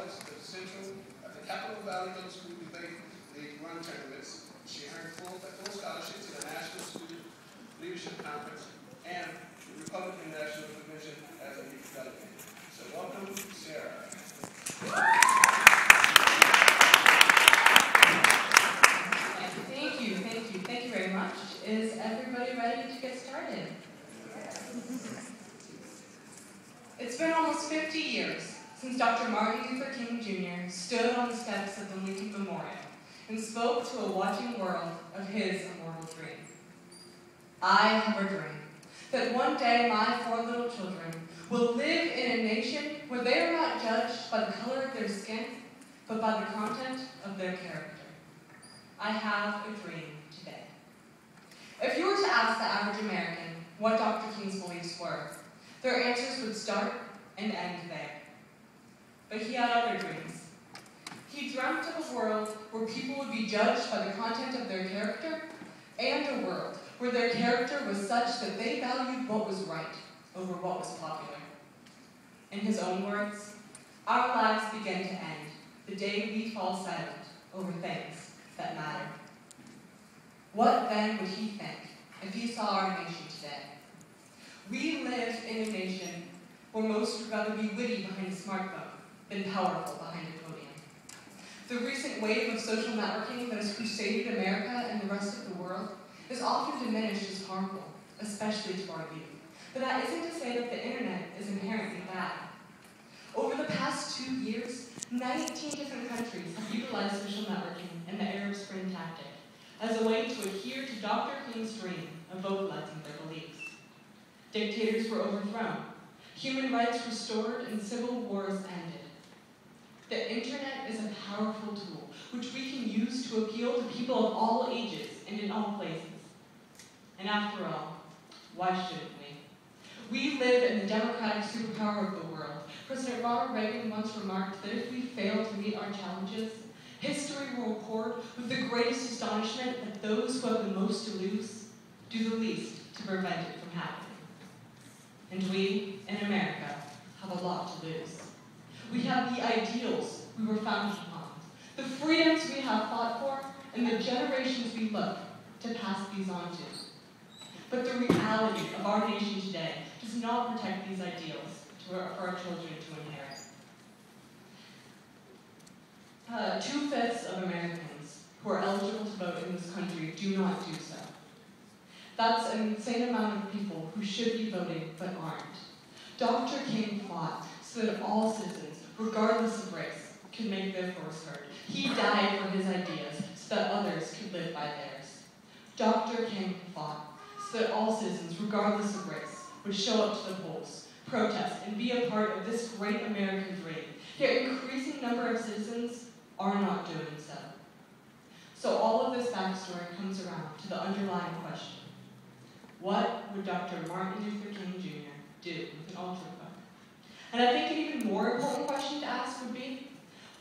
results at the Capital Valley Middle School Debate League Run tournaments. She earned full scholarship to the National Student Leadership Conference and the Republican National Division as a youth delegate. So welcome, Sarah. Thank you very much. Is everybody ready to get started? It's been almost 50 years since Dr. Martin Luther King Jr. stood on the steps of the Lincoln Memorial and spoke to a watching world of his immortal dream. I have a dream that one day my 4 little children will live in a nation where they are not judged by the color of their skin, but by the content of their character. I have a dream today. If you were to ask the average American what Dr. King's beliefs were, their answers would start and end there. But he had other dreams. He dreamt of a world where people would be judged by the content of their character, and a world where their character was such that they valued what was right over what was popular. In his own words, our lives begin to end the day we fall silent over things that matter. What then would he think if he saw our nation today? We live in a nation where most would rather be witty behind a smartphone than powerful behind a podium. The recent wave of social networking that has crusaded America and the rest of the world is often diminished as harmful, especially to our youth. But that isn't to say that the internet is inherently bad. Over the past 2 years, 19 different countries have utilized social networking and the Arab Spring tactic as a way to adhere to Dr. King's dream of vocalizing their beliefs. Dictators were overthrown, human rights restored, and civil wars ended. The internet is a powerful tool which we can use to appeal to people of all ages and in all places. And after all, why shouldn't we? We live in the democratic superpower of the world. President Ronald Reagan once remarked that if we fail to meet our challenges, history will record with the greatest astonishment that those who have the most to lose do the least to prevent it from happening. And we, in America, have a lot to lose. We have the ideals we were founded upon, the freedoms we have fought for, and the generations we look to pass these on to. But the reality of our nation today does not protect these ideals for our children to inherit. 2/5 of Americans who are eligible to vote in this country do not do so. That's an insane amount of people who should be voting but aren't. Dr. King fought so that all citizens, regardless of race, could make their voice heard. He died for his ideas so that others could live by theirs. Dr. King fought so that all citizens, regardless of race, would show up to the polls, protest, and be a part of this great American dream. Yet an increasing number of citizens are not doing so. So all of this backstory comes around to the underlying question. What would Dr. Martin Luther King Jr. do with an ultrabook? And I think an even more important question to ask would be,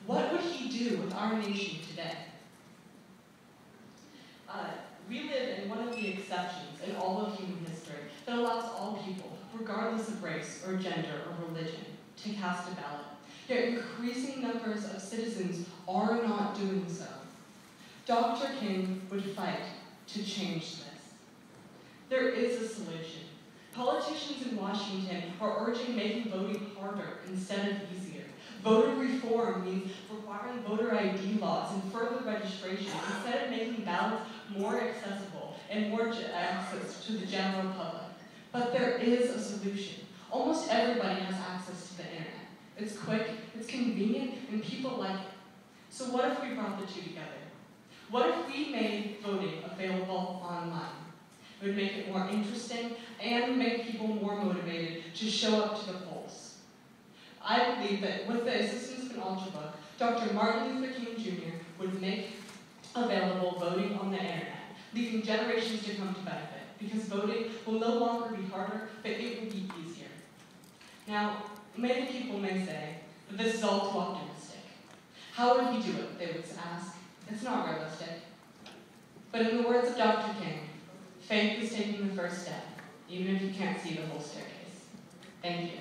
what would he do with our nation today? We live in one of the exceptions in all of human history that allows all people, regardless of race or gender or religion, to cast a ballot. Yet increasing numbers of citizens are not doing so. Dr. King would fight to change this. There is a solution. Politicians in Washington are urging making voting harder instead of easier. Voter reform means requiring voter ID laws and further registration instead of making ballots more accessible and more access to the general public. But there is a solution. Almost everybody has access to the internet. It's quick, it's convenient, and people like it. So what if we brought the two together? What if we made voting available online? It would make it more interesting and make people more motivated to show up to the polls. I believe that with the assistance of an ultrabook, Dr. Martin Luther King Jr. would make available voting on the internet, leaving generations to come to benefit, because voting will no longer be harder, but it will be easier. Now, many people may say that this is all too optimistic. How would he do it, they would ask. It's not realistic. But in the words of Dr. King, faith is taking the first step, even if you can't see the whole staircase. Thank you.